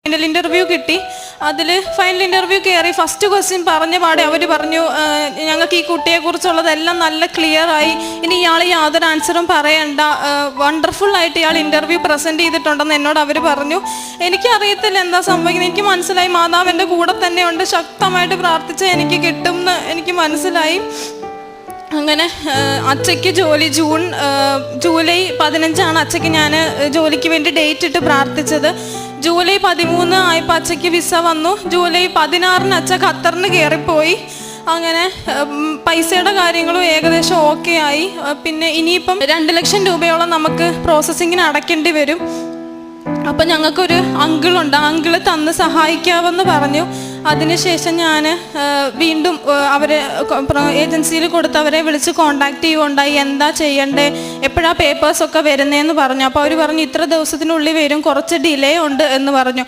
Final interview കിട്ടി. അതിൽ final interview കയറി ഫസ്റ്റ് ക്വസ്റ്റ്യൻ പറഞ്ഞ പാടെ അവർ പറഞ്ഞു, ഞങ്ങൾക്ക് ഈ കുട്ടിയെക്കുറിച്ചുള്ളതെല്ലാം നല്ല ക്ലിയർ ആയി, ഇനി ഇയാൾ യാതൊരു ആൻസറും പറയണ്ട, വണ്ടർഫുള്ളായിട്ട് ഇയാൾ ഇൻ്റർവ്യൂ പ്രസൻറ്റ് ചെയ്തിട്ടുണ്ടെന്ന് എന്നോട് അവർ പറഞ്ഞു. എനിക്കറിയത്തില്ല എന്താ സംഭവിക്കുന്നത്. എനിക്ക് മനസ്സിലായി മാതാവ് എൻ്റെ കൂടെ തന്നെയുണ്ട്, ശക്തമായിട്ട് പ്രാർത്ഥിച്ചാൽ എനിക്ക് കിട്ടും എന്ന് എനിക്ക് മനസ്സിലായി. അങ്ങനെ അച്ഛയ്ക്ക് ജോലി ജൂലൈ 15 അച്ഛയ്ക്ക് ഞാൻ ജോലിക്ക് വേണ്ടി ഡേറ്റ് ഇട്ട് പ്രാർത്ഥിച്ചത്. ജൂലൈ 13 ആയപ്പോൾ അച്ഛയ്ക്ക് വിസ വന്നു. ജൂലൈ 16 അച്ഛ ഖത്തറിന് കയറിപ്പോയി. അങ്ങനെ പൈസയുടെ കാര്യങ്ങളും ഏകദേശം ഓക്കെ ആയി. പിന്നെ ഇനിയിപ്പം 2 ലക്ഷം രൂപയോളം നമുക്ക് പ്രോസസ്സിങ്ങിന് അടയ്ക്കേണ്ടി വരും. അപ്പം ഞങ്ങൾക്കൊരു അങ്കിളുണ്ട്, അങ്കിള് തന്ന് സഹായിക്കാമെന്ന് പറഞ്ഞു. അതിനുശേഷം ഞാൻ വീണ്ടും അവരെ ഏജൻസിയിൽ കൊടുത്തവരെ വിളിച്ച് കോണ്ടാക്ട് ചെയ്യുകയുണ്ടായി. എന്താ ചെയ്യണ്ടേ, എപ്പോഴാണ് പേപ്പേഴ്സൊക്കെ വരുന്നതെന്ന് പറഞ്ഞു. അപ്പോൾ അവർ പറഞ്ഞു ഇത്ര ദിവസത്തിനുള്ളിൽ വരും, കുറച്ച് ഡിലേ ഉണ്ട് എന്ന് പറഞ്ഞു.